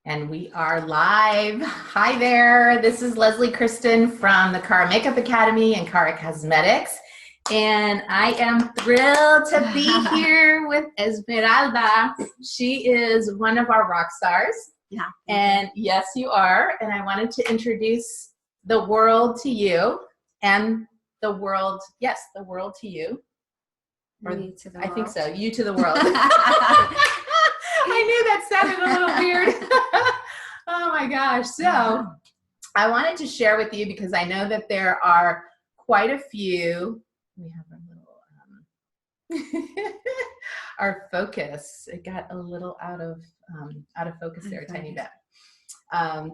And we are live. Hi there. This is Leslie Kristen from the CARA Makeup Academy and CARA Cosmetics. And I am thrilled to be here with Esmeralda. She is one of our rock stars. Yeah. And yes, you are. And I wanted to introduce the world to you and the world, yes, the world to you. Or, me to the I world. think so. You to the world. I knew that sounded a little weird. Oh my gosh. So I wanted to share with you because I know that there are quite a few. We have a little, our focus. It got a little out of focus there a tiny bit.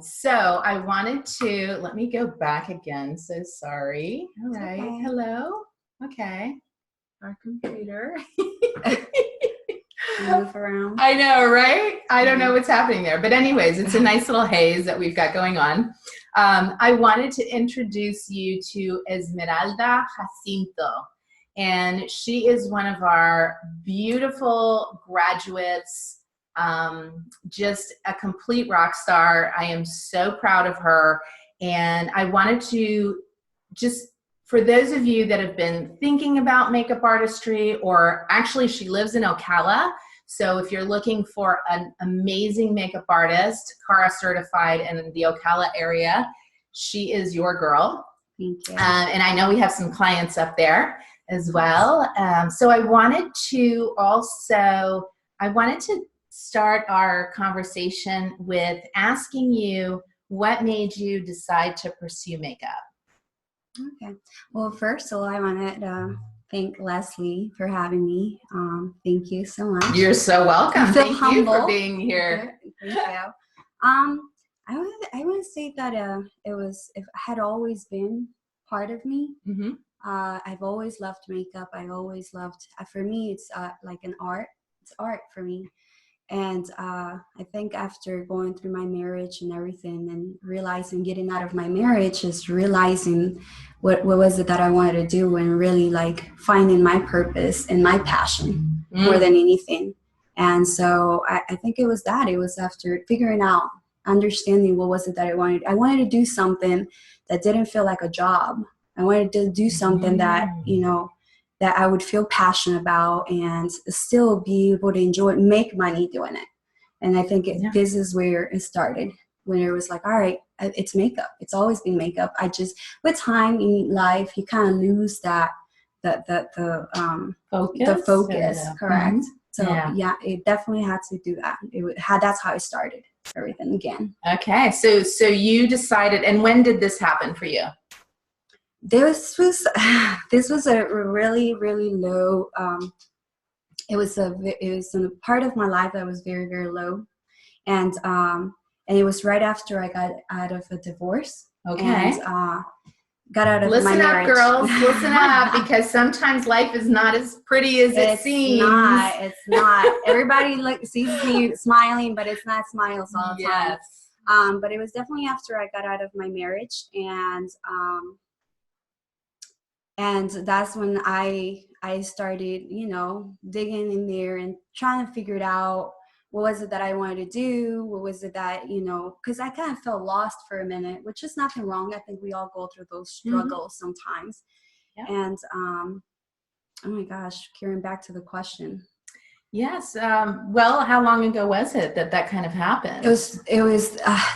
So I wanted to, let me go back again. So sorry. All right. Okay. Hello. Okay. Our computer. Move around. I know, right? I don't know what's happening there. But anyways, it's a nice little haze that we've got going on. I wanted to introduce you to Esmeralda Jacinto. And she is one of our beautiful graduates, just a complete rock star. I am so proud of her. And I wanted to just, for those of you that have been thinking about makeup artistry, or actually she lives in Ocala, so if you're looking for an amazing makeup artist, CARA certified in the Ocala area, she is your girl. Thank you. And I know we have some clients up there as well. So I wanted to start our conversation with asking you what made you decide to pursue makeup? Okay. Well, first of all, I wanted to thank Leslie for having me. Thank you so much. You're so welcome. I feel Thank humble. you for being here. Thank you. I want to say that it had always been part of me. Mm-hmm. I've always loved makeup. I always loved. For me, it's like an art. It's art for me. And I think after going through my marriage and everything and realizing getting out of my marriage is realizing what was it that I wanted to do and really like finding my purpose and my passion more than anything. And so I think it was that. It was after figuring out, understanding what was it that I wanted. I wanted to do something that didn't feel like a job. I wanted to do something that, that I would feel passionate about and still be able to enjoy, make money doing it. And I think this is where it started, when it was like, all right, it's makeup. It's always been makeup. I just, with time in life, you kind of lose the focus, correct? Mm-hmm. So yeah, it definitely had to do that. That's how it started, everything again. Okay, so you decided, and when did this happen for you? This was a really, really low. It was a part of my life that was very, very low, and it was right after I got out of a divorce. Okay. And got out of my marriage. Listen up, girls. Listen up, because sometimes life is not as pretty as it seems. It's not. Everybody sees me smiling, but it's not smiles all the time. But it was definitely after I got out of my marriage, and that's when I started, digging in there and trying to figure it out. What was it that I wanted to do? What was it that, because I kind of felt lost for a minute, which is nothing wrong. I think we all go through those struggles sometimes. Yeah. And, oh my gosh, carrying back to the question. Yes. Well, how long ago was it that kind of happened? It was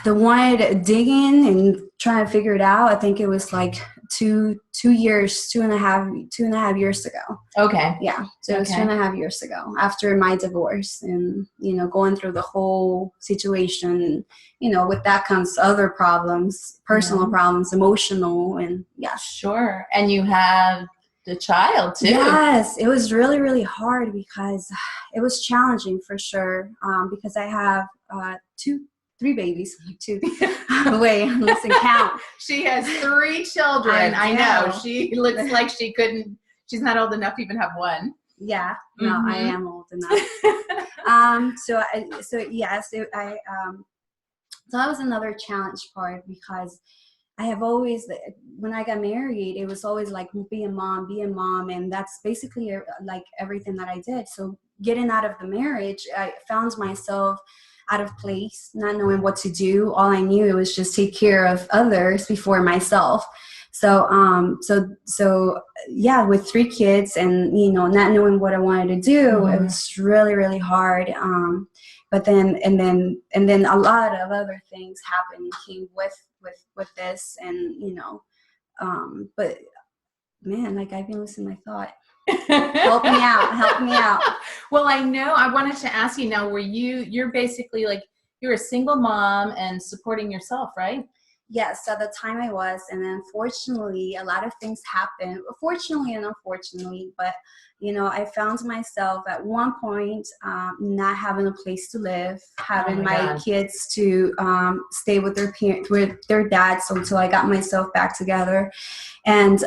the one digging and trying to figure it out. I think it was like 2 years, two and a half years ago. Okay. Yeah. So it was 2.5 years ago after my divorce, and, going through the whole situation, with that comes other problems, personal problems, emotional, and Sure. And you have the child too. Yes, it was really, really hard because it was challenging for sure. Because I have 3 babies. 2. Wait, listen, count. She has 3 children. I know. She looks like she's not old enough to even have one. Yeah, no, I am old enough. So that was another challenge part, because I have always, when I got married, it was always like, be a mom. And that's basically like everything that I did. So getting out of the marriage, I found myself out of place, not knowing what to do. All I knew it was just take care of others before myself. So yeah, with 3 kids and, you know, not knowing what I wanted to do, it was really, really hard. But then a lot of other things happened and came with this, and, you know, but man, like, I've been losing my thought. Help me out. Help me out. Well, I know I wanted to ask you now, you're basically like, you're a single mom and supporting yourself, right? Yes, at the time I was, and unfortunately, a lot of things happened. Fortunately and unfortunately, but, you know, I found myself at one point not having a place to live, having my kids to stay with their dads until I got myself back together. And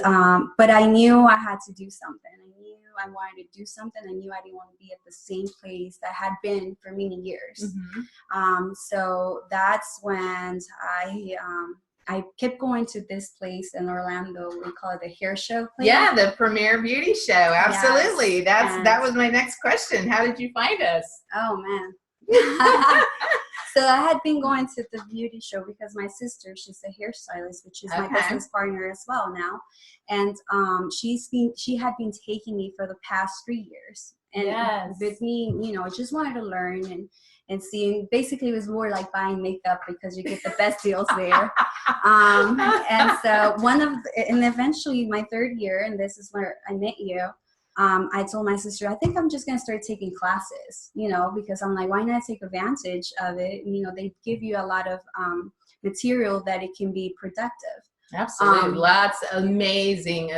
but I knew I had to do something. I knew I wanted to do something. I knew I didn't want to be at the same place that I had been for many years. So that's when I kept going to this place in Orlando. We call it the hair show place. Yeah, the Premier Beauty Show. Absolutely. Yes. That was my next question. How did you find us? Oh, man. So I had been going to the beauty show because my sister, she's a hairstylist, which is my business partner as well now. And she had been taking me for the past 3 years. And with me, you know, just wanted to learn and see. And basically, it was more like buying makeup because you get the best deals there. And so and eventually my 3rd year, and this is where I met you, I told my sister, I think I'm just going to start taking classes, you know, because I'm like, why not take advantage of it? You know, they give you a lot of material that it can be productive. Absolutely. Lots of amazing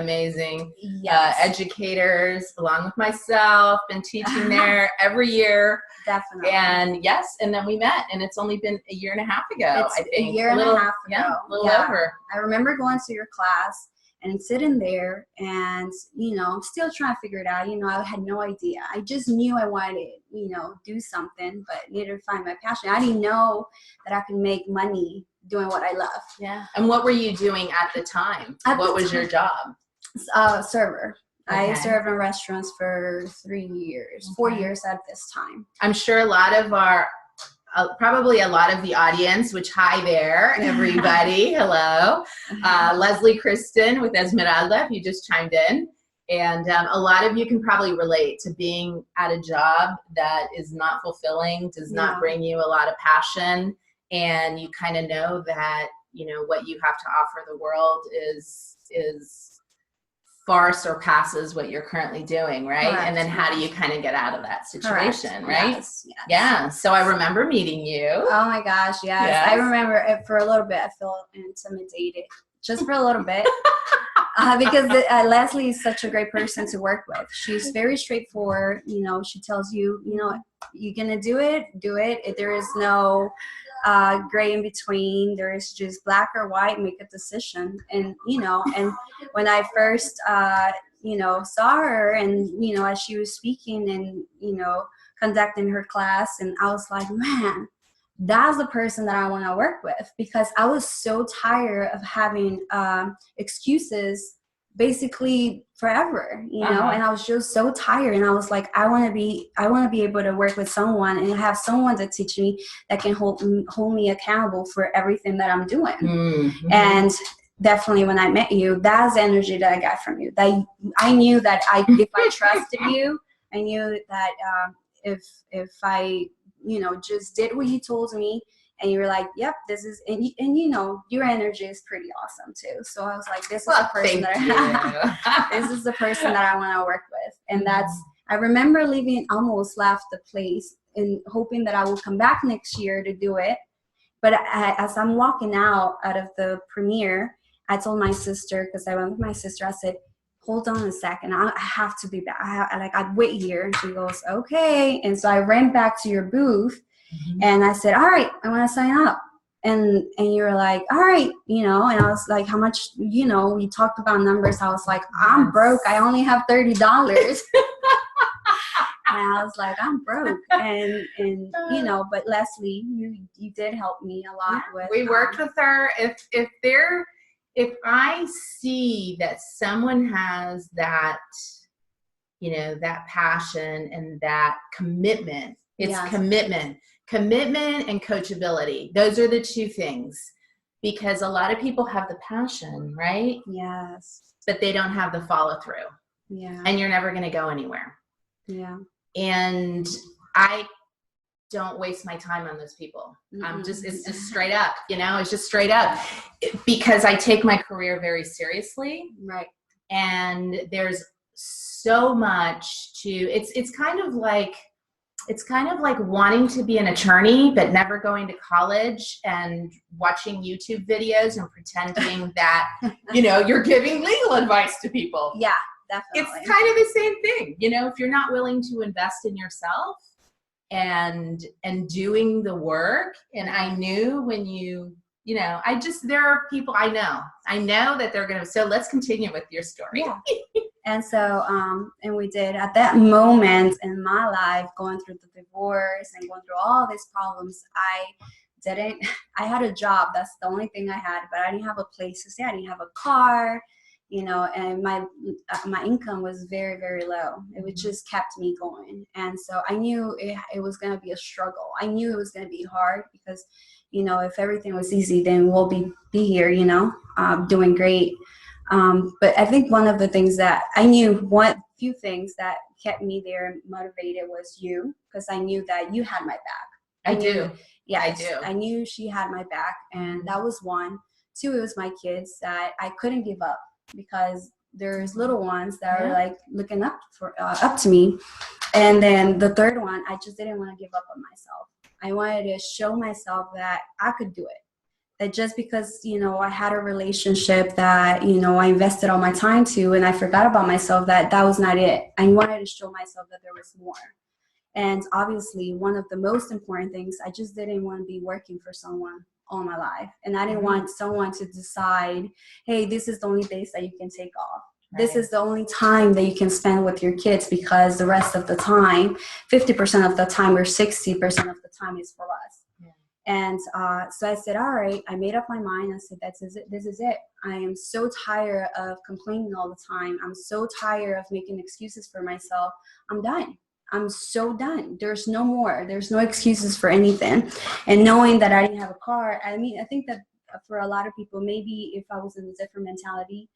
educators, along with myself, been teaching there every year. Definitely. And and then we met, and it's only been a year and a half ago, I think. A year and a half ago. Yeah, a little over. I remember going to your class and sitting there and, you know, still trying to figure it out. You know, I had no idea. I just knew I wanted to, you know, do something, but needed to find my passion. I didn't know that I could make money doing what I love. Yeah. And what were you doing at the time? What was your job? Server. I served in restaurants for 3 years, 4 years at this time. I'm sure a lot of probably a lot of the audience, which hi there, everybody, hello. Leslie Kristen with Esmeralda, if you just chimed in. And a lot of you can probably relate to being at a job that is not fulfilling, does not bring you a lot of passion, and you kind of know that, you know, what you have to offer the world is far surpasses what you're currently doing, right? Correct. And then how do you kind of get out of that situation, Correct. right? Yes. Yeah. So I remember meeting you. Oh my gosh, yes. I remember it for a little bit. I felt intimidated, just for a little bit, because Leslie is such a great person to work with. She's very straightforward. You know, she tells you, you know, you're gonna do it. There is no gray in between. There is just black or white. Make a decision. And, you know, and when I first you know, saw her, and, you know, as she was speaking and, you know, conducting her class, and I was like, man, that's the person that I want to work with, because I was so tired of having excuses basically forever, you know, and I was just so tired, and I was like, I want to be able to work with someone and have someone to teach me that can hold me accountable for everything that I'm doing. And definitely when I met you, that's the energy that I got from you. That I knew that if I trusted you, I knew that if I, you know, just did what you told me, and you were like, yep, this is, and you know, your energy is pretty awesome too. So I was like, this is the person this is the person that I want to work with. And I remember leaving, almost left the place and hoping that I will come back next year to do it. But as I'm walking out of the premiere, I told my sister, because I went with my sister, I said, hold on a second, I have to be back. I'd wait here. And she goes, okay. And so I ran back to your booth, and I said, all right, I want to sign up. And you were like, all right, you know, and I was like, how much, you know, we talked about numbers. I was like, I'm broke. I only have $30. And I was like, I'm broke. And you know, but Leslie, you did help me a lot with. We worked with her. If I see that someone has that, you know, that passion and that commitment, it's commitment. Commitment and coachability. Those are the two things, because a lot of people have the passion, right? Yes. But they don't have the follow through. Yeah. And you're never going to go anywhere. Yeah. And I don't waste my time on those people. It's just straight up, it's just straight up, because I take my career very seriously. Right. And there's so much it's kind of like wanting to be an attorney, but never going to college and watching YouTube videos and pretending that, you're giving legal advice to people. Yeah, definitely. It's kind of the same thing. If you're not willing to invest in yourself and doing the work. And I knew when there are people I know that they're going to, so let's continue with your story. Yeah. And so, and we did at that moment in my life, going through the divorce and going through all these problems, I had a job. That's the only thing I had, but I didn't have a place to stay. I didn't have a car, and my income was very, very low. It just kept me going. And so I knew it was going to be a struggle. I knew it was going to be hard because, if everything was easy, then we'll be here, doing great. But I think one of the things that I knew, few things that kept me there and motivated was you, because I knew that you had my back. I do. Yes, I do. I knew she had my back, and that was one. Two, it was my kids that I couldn't give up, because there's little ones that are like looking up to me. And then the third one, I just didn't want to give up on myself. I wanted to show myself that I could do it. That just because, I had a relationship that, I invested all my time to, and I forgot about myself, that was not it. I wanted to show myself that there was more. And obviously, one of the most important things, I just didn't want to be working for someone all my life. And I didn't want someone to decide, hey, this is the only days that you can take off. Right. This is the only time that you can spend with your kids, because the rest of the time, 50% of the time or 60% of the time is for us. Yeah. And so I said, all right, I made up my mind. I said, this is it. I am so tired of complaining all the time. I'm so tired of making excuses for myself. I'm done. I'm so done. There's no more. There's no excuses for anything. And knowing that I didn't have a car, I think that for a lot of people, maybe if I was in a different mentality,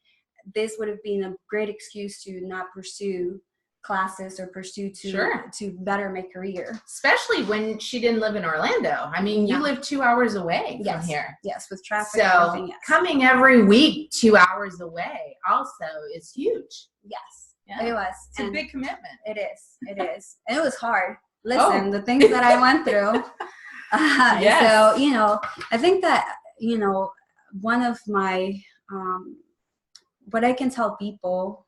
this would have been a great excuse to not pursue classes or pursue to better my career. Especially when she didn't live in Orlando. You live 2 hours away from here. Yes, with traffic and so everything. Yes. Coming every week 2 hours away also is huge. Yes. Yeah. It was. It's a big commitment. It is. And it was hard. Listen, the things that I went through. Yes. So, I think that, one of my, what I can tell people,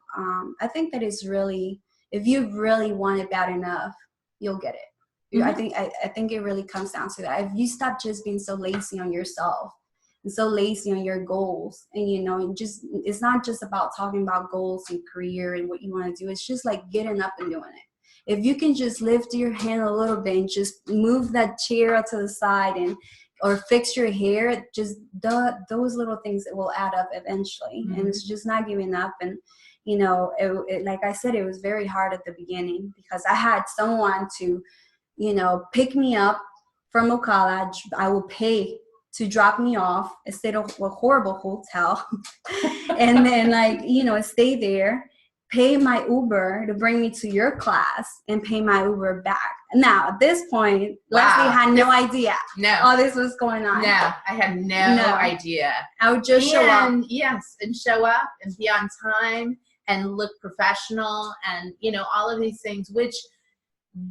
I think that is really, if you really want it bad enough, you'll get it. Mm-hmm. I think it really comes down to that. If you stop just being so lazy on yourself, and so lazy on your goals, and it's not just about talking about goals and career and what you want to do. It's just like getting up and doing it. If you can just lift your hand a little bit and just move that chair out to the side or fix your hair, just those little things that will add up eventually. Mm-hmm. And it's just not giving up. And like I said, it was very hard at the beginning, because I had someone to pick me up from Ocala. I will pay to drop me off instead of a horrible hotel. And then stay there, pay my Uber to bring me to your class, and pay my Uber back. Now, at this point, Leslie had no idea all this was going on. No, I had no idea. I would just show up. Yes, and show up and be on time and look professional and, all of these things, which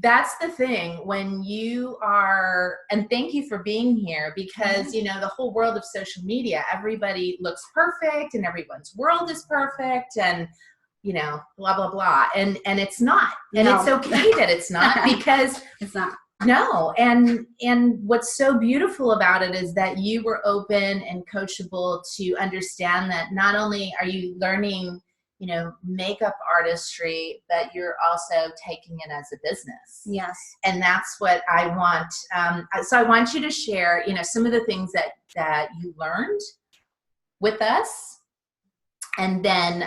that's the thing when you are, and thank you for being here, because, the whole world of social media, everybody looks perfect and everyone's world is perfect and, blah, blah, blah. And it's not. And it's okay that it's not, because it's not. No. And what's so beautiful about it is that you were open and coachable to understand that not only are you learning makeup artistry, but you're also taking it as a business. Yes. And that's what I want. So I want you to share, some of the things that you learned with us, and then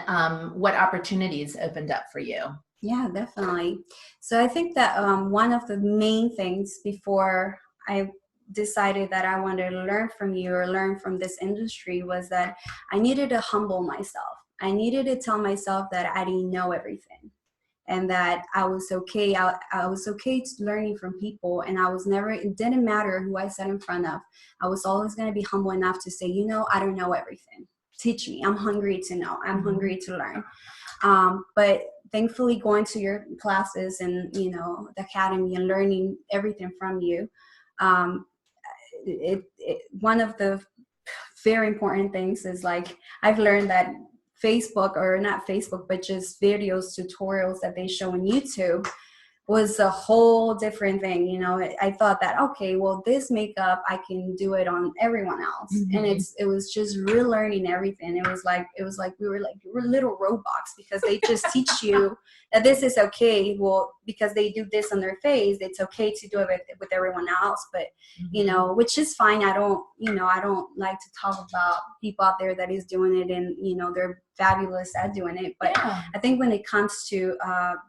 what opportunities opened up for you. Yeah, definitely. So I think that one of the main things before I decided that I wanted to learn from you or learn from this industry was that I needed to humble myself. I needed to tell myself that I didn't know everything, and that I was okay. I was okay learning from people, and it didn't matter who I sat in front of. I was always going to be humble enough to say, you know, I don't know everything. Teach me. I'm hungry to know. I'm hungry to learn. But thankfully, going to your classes and, you know, the academy and learning everything from you, one of the very important things is like, I've learned that Facebook, or not Facebook, but just videos, tutorials that they show on YouTube was a whole different thing. You know, I thought that, okay, well, this makeup, I can do it on everyone else. And it was just relearning everything. It was like we were little robots, because they just teach you that this is okay. Well, because they do this on their face, it's okay to do it with everyone else. But, you know, which is fine. I don't like to talk about people out there that is doing it and, you know, they're fabulous at doing it. But I think when it comes to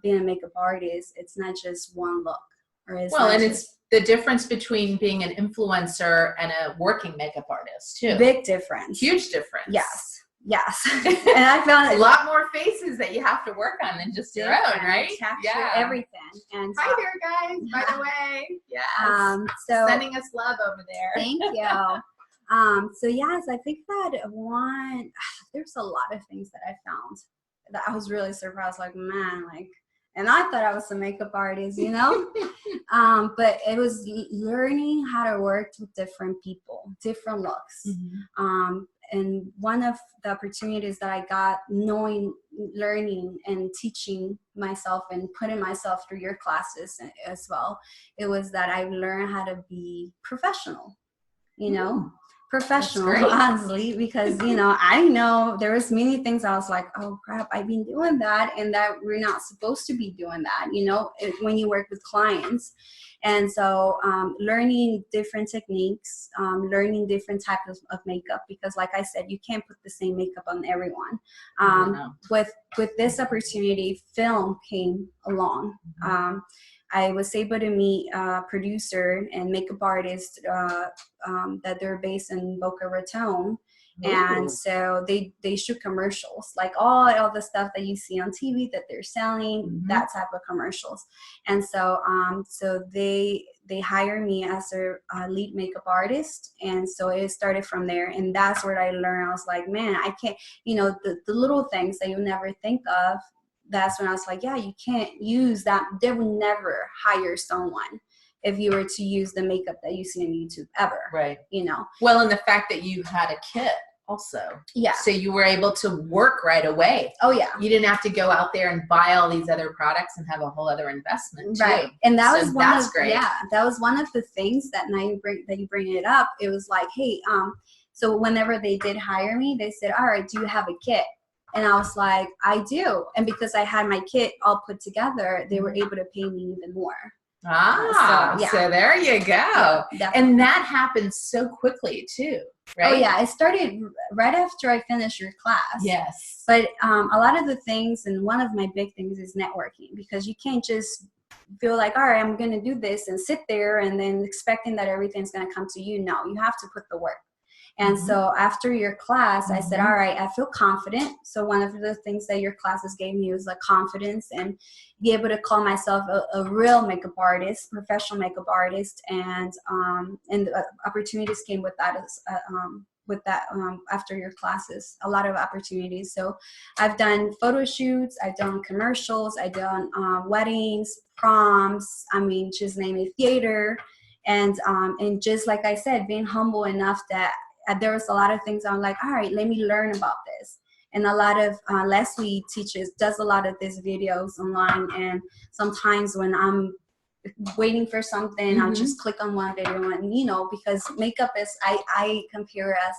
being a makeup artist, it's not just one look. It's the difference between being an influencer and a working makeup artist too. Big difference. Huge difference. Yes. And I found a lot more faces that you have to work on than just your own, right? Capture everything. And hi there, guys. By the way, so sending us love over there. Thank you. So yes, I think that there's a lot of things that I found that I was really surprised. Like, man, and I thought I was a makeup artist, you know. But it was learning how to work with different people, different looks. And one of the opportunities that I got, learning and teaching myself and putting myself through your classes as well, it was that I learned how to be professional, you know. Professional, honestly, because, you know, I know there was many things I was like, oh crap, I've been doing that, and that we're not supposed to be doing that, you know, when you work with clients. And so learning different techniques, learning different types of makeup, because like I said, you can't put the same makeup on everyone. With this opportunity, film came along. I was able to meet a producer and makeup artist that they're based in Boca Raton. And so they shoot commercials, like all the stuff that you see on TV that they're selling, that type of commercials. And so so they hire me as a lead makeup artist. And so it started from there. And that's where I learned. I was like, man, I can't, you know, the little things that you never think of. That's when I was like, yeah, you can't use that. They would never hire someone if you were to use the makeup that you see on YouTube ever. Right. You know. Well, and the fact that you had a kit also. Yeah. So you were able to work right away. Oh, yeah. You didn't have to go out there and buy all these other products and have a whole other investment too. Right. And that was great. Yeah, that was one of the things that now you bring it up. It was like, hey, so whenever they did hire me, they said, all right, do you have a kit? And I was like, I do. And because I had my kit all put together, they were able to pay me even more. So there you go. Yeah, and that happened so quickly too, right? Oh yeah, it started right after I finished your class. Yes. But a lot of the things, and one of my big things is networking, because you can't just feel like, all right, I'm going to do this and sit there and then expecting that everything's going to come to you. No, you have to put the work. And so after your class, I said, all right, I feel confident. So one of the things that your classes gave me was like confidence and be able to call myself a real makeup artist, professional makeup artist. And the opportunities came with that after your classes, a lot of opportunities. So I've done photo shoots, I've done commercials, I've done weddings, proms, I mean, just name it, theater. And just like I said, being humble enough that there was a lot of things I'm like, all right, let me learn about this. And a lot of Leslie does a lot of these videos online. And sometimes when I'm waiting for something, I'll just click on one video, and you know, because makeup is, I compare it as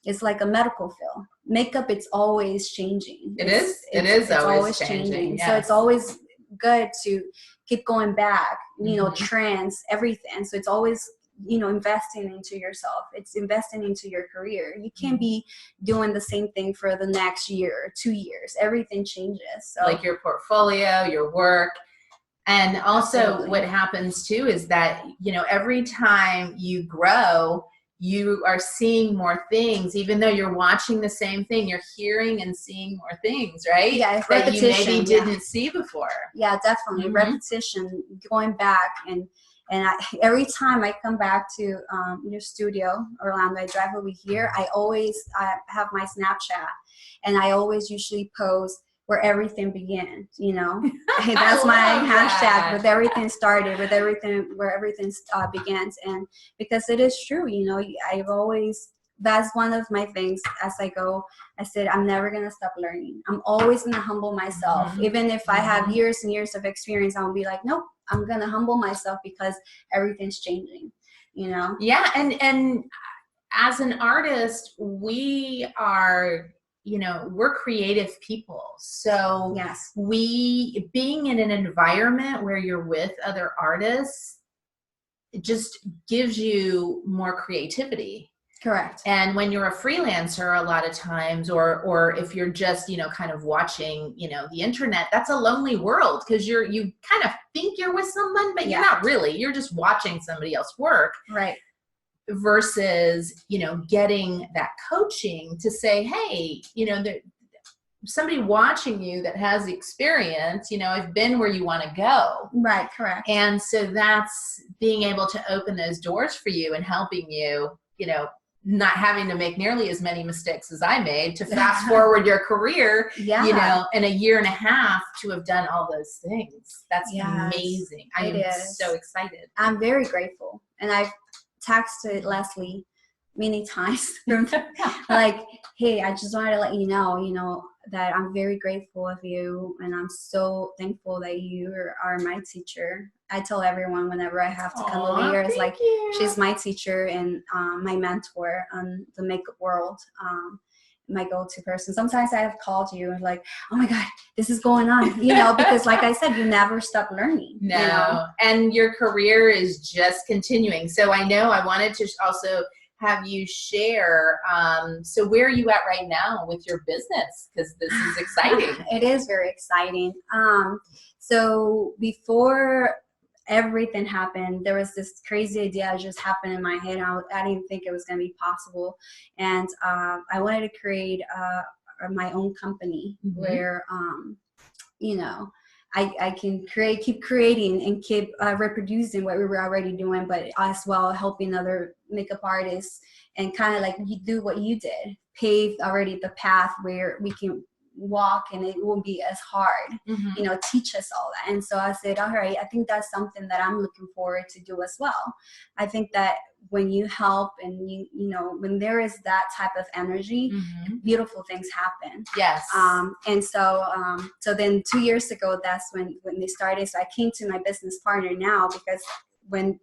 it's like a medical field. Makeup, it's always changing. It is always changing. Yes. So it's always good to keep going back, you know, trends, everything. So it's always, you know, investing into yourself. It's investing into your career. You can't be doing the same thing for the next year or 2 years. Everything changes. So like your portfolio, your work, And also Absolutely. what happens too is that, you know, every time you grow, you are seeing more things, even though you're watching the same thing, you're hearing and seeing more things, right? Yeah, That you maybe repetition. didn't see before. Yeah, definitely. Mhm. Repetition, going back, and every time I come back to your studio, Orlando, I drive over here, I have my Snapchat, and I always usually post where everything began, you know. That's my hashtag, with everything started, with everything, where everything begins. And because it is true, you know, I've always, that's one of my things as I go. I said, I'm never going to stop learning. I'm always going to humble myself. Mhm. Even if I have years and years of experience, I'll be like, nope, I'm going to humble myself because everything's changing, you know? Yeah. And as an artist, we are, you know, we're creative people. So Yes. we, being in an environment where you're with other artists, it just gives you more creativity. Correct. And when you're a freelancer, a lot of times, or if you're just, you know, kind of watching, you know, the internet, that's a lonely world, because you kind of think you're with someone, but you're not really. You're just watching somebody else work. Right. Versus, you know, getting that coaching to say, hey, you know, somebody watching you that has experience, you know, I've been where you want to go. Right, correct. And so that's being able to open those doors for you and helping you, you know, not having to make nearly as many mistakes as I made to fast forward your career, you know, in a year and a half to have done all those things. That's amazing. I am so excited. I'm very grateful. And I've texted Leslie many times like, hey, I just wanted to let you know, that I'm very grateful of you, and I'm so thankful that you are my teacher. I tell everyone whenever I have to come over here, it's like, she's my teacher and my mentor on the makeup world, my go-to person. Sometimes I have called you and like, oh my God, this is going on, you know, because like I said, you never stop learning. No, you know? And your career is just continuing. So I know I wanted to also have you share, so where are you at right now with your business? Because this is exciting. It is very exciting. So before everything happened, there was this crazy idea just happened in my head. I didn't think it was going to be possible. And I wanted to create my own company where, you know, I can keep creating and keep reproducing what we were already doing, but as well helping other makeup artists, and kind of like you do what you did, pave already the path where we can walk and it won't be as hard, you know, teach us all that. And so I said, all right, I think that's something that I'm looking forward to do as well. I think that when you help and you know, when there is that type of energy, beautiful things happen. Yes. And so so then 2 years ago, that's when they started. So I came to my business partner now, because when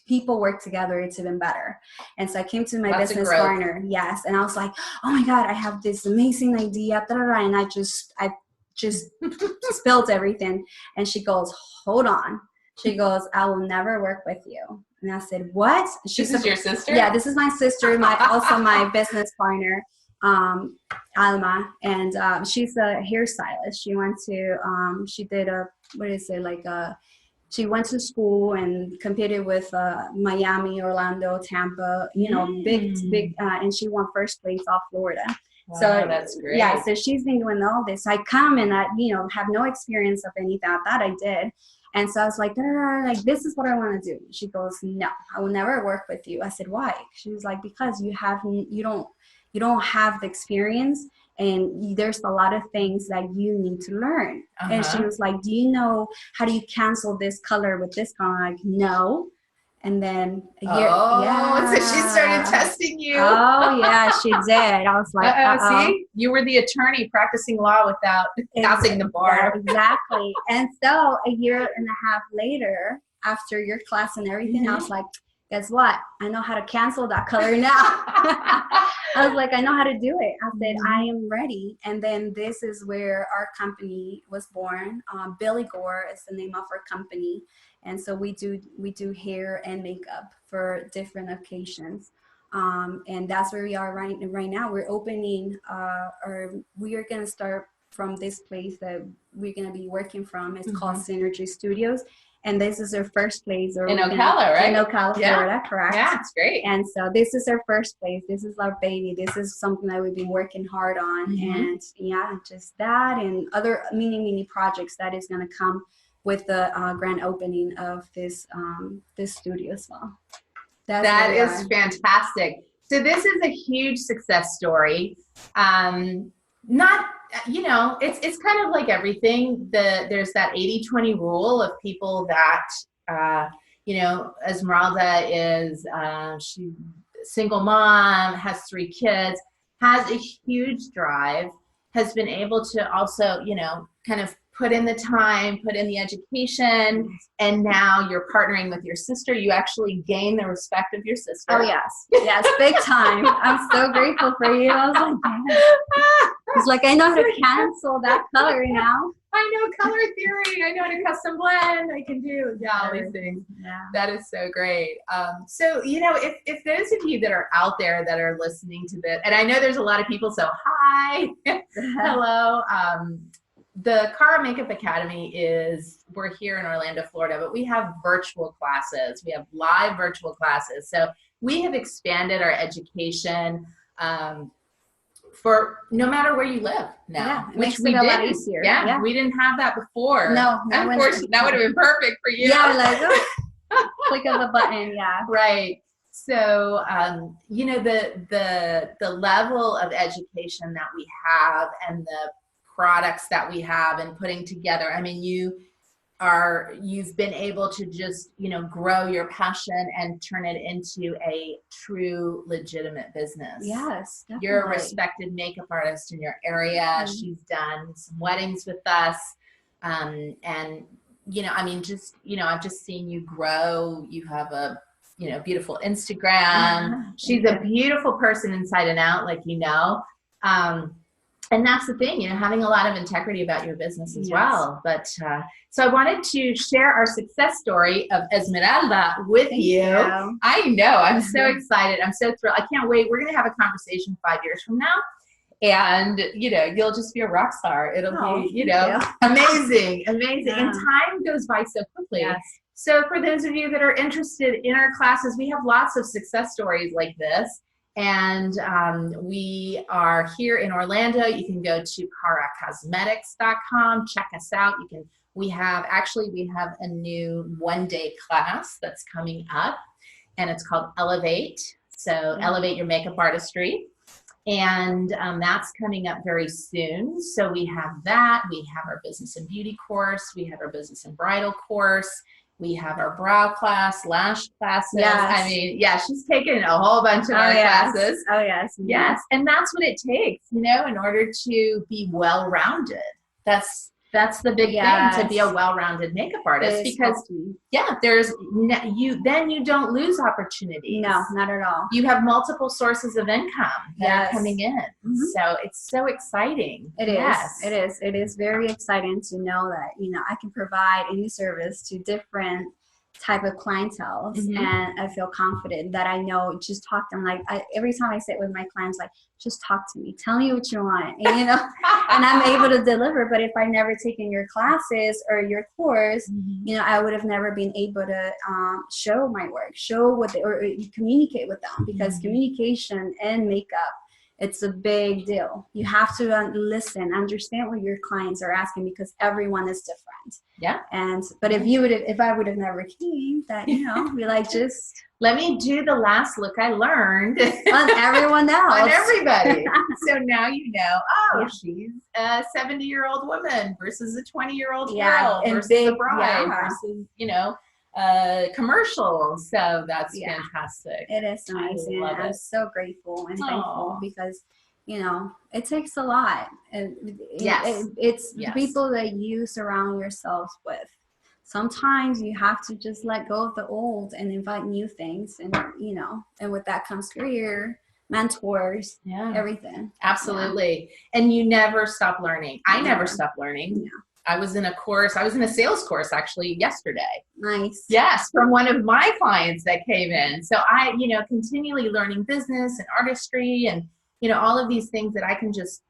people work together, it's even better. And so I came to my business partner, and I was like, oh my God, I have this amazing idea, and I just spilled everything. And she goes, hold on. She goes, I will never work with you. And I said, what? This is your sister? Yeah, this is my sister, also my business partner, Alma. And she's a hairstylist. She went to, she did she went to school and competed with Miami, Orlando, Tampa, you know, big, and she won first place off Florida. Wow, so that's great. Yeah, so she's been doing all this. I come and I, you know, have no experience of anything. I thought I did. And so I was like, this is what I want to do. She goes, no, I will never work with you. I said, why? She was like, because you don't have the experience, and there's a lot of things that you need to learn. And she was like, do you know, how do you cancel this color with this color? I'm like, no. And then a year, so she started testing you. Oh yeah, she did. I was like, see, you were the attorney practicing law without passing the bar. Yeah, exactly. And so a year and a half later, after your class and everything, I was like, guess what? I know how to cancel that color now. I was like, I know how to do it. I said, I am ready. And then this is where our company was born. Billy Gore is the name of our company. And so we do hair and makeup for different occasions. And that's where we are right now. We're opening, or we are going to start from this place that we're gonna be working from. It's called Synergy Studios, and this is our first place. In Ocala, right? In Ocala, Florida, correct? Yeah, it's great. And so this is our first place. This is our baby. This is something that we've been working hard on, and yeah, just that and other mini projects that is gonna come with the grand opening of this studio as well. That is fantastic. So this is a huge success story. Not, you know, it's kind of like everything. There's that 80-20 rule of people that, you know, Esmeralda is she single mom, has 3 kids, has a huge drive, has been able to also, you know, kind of put in the time, put in the education, and now you're partnering with your sister. You actually gain the respect of your sister. Oh, yes. Yes, big time. I'm so grateful for you. I was like, damn. It's like, I know how to cancel that color now. I know color theory. I know how to custom blend. I can do all these things. Yeah. That is so great. So, you know, if those of you that are out there that are listening to this, and I know there's a lot of people, so hi, hello. The CARA Makeup Academy we're here in Orlando, Florida, but we have virtual classes. We have live virtual classes. So we have expanded our education for no matter where you live now. Yeah, it makes it a lot easier. Yeah, we didn't have that before. No. Unfortunately, that would have been perfect for you. Yeah, like, click of a button, yeah. Right. So, you know, the level of education that we have and the products that we have and putting together, I mean, you've been able to just, you know, grow your passion and turn it into a true legitimate business. Yes, definitely. You're a respected makeup artist in your area. She's done some weddings with us. And, you know, I mean, just, you know, I've just seen you grow. You have a, you know, beautiful Instagram. She's a beautiful person inside and out, like, you know. And that's the thing, you know, having a lot of integrity about your business as well. But so I wanted to share our success story of Esmeralda with you. I know, I'm so excited. I'm so thrilled. I can't wait. We're going to have a conversation 5 years from now. And, you know, you'll just be a rock star. It'll be, you know, amazing. And time goes by so quickly. Yes. So for those of you that are interested in our classes, we have lots of success stories like this. And we are here in Orlando. You can go to caracosmetics.com, check us out. We have a new one-day class that's coming up, and it's called Elevate. So Elevate Your Makeup Artistry. And that's coming up very soon. So we have that. We have our business and beauty course. We have our business and bridal course. We have our brow class, lash classes. Yes. I mean, yeah, she's taken a whole bunch of our classes. Oh, yes. Yes. And that's what it takes, you know, in order to be well-rounded. That's the big thing, to be a well-rounded makeup artist, because then you don't lose opportunities. No, not at all. You have multiple sources of income that are coming in. So it's so exciting. It is. It is very exciting to know that, you know, I can provide any service to different type of clientele, and I feel confident that I know, just talk to them. Like every time I sit with my clients, like, just talk to me, tell me what you want, and, you know, and I'm able to deliver. But if I never taken your classes or your course, you know, I would have never been able to show my work, or communicate with them, because communication and makeup, it's a big deal. You have to listen, understand what your clients are asking, because everyone is different. Yeah. But if I would have never came, that, you know, be like, just let me do the last look I learned on everyone else, on everybody. So now you know, she's a 70-year-old woman versus a 20-year-old girl versus a bride versus, you know, commercial. So that's fantastic. It is amazing. I'm so grateful and thankful, because, you know, it takes a lot. And it's the people that you surround yourselves with. Sometimes you have to just let go of the old and invite new things, and, you know, and with that comes career, mentors, everything. Absolutely. And you never stop learning. I never stop learning. Yeah. I was in a sales course actually yesterday. Nice. Yes, from one of my clients that came in. So I, you know, continually learning business and artistry and, you know, all of these things that I can just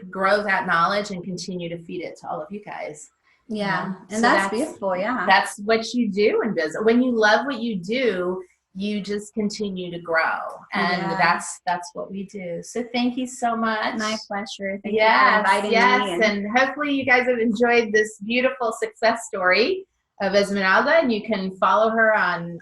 grow that knowledge and continue to feed it to all of you guys. Yeah, and So that's beautiful. Yeah, that's what you do in business. When you love what you do, you just continue to grow, and that's what we do. So thank you so much. My pleasure. Thank you for inviting me. And hopefully you guys have enjoyed this beautiful success story of Esmeralda, and you can follow her on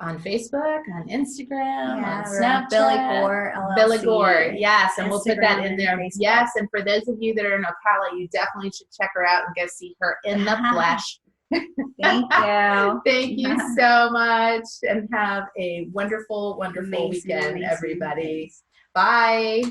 Facebook, on Instagram, on Snapchat. Billy Gore LLC. Billy Gore, yes, and Instagram, we'll put that in there. Facebook. Yes, and for those of you that are in Ocala, you definitely should check her out and go see her in the flesh. Thank you. Thank you so much, and have a wonderful, wonderful weekend, amazing everybody. Bye.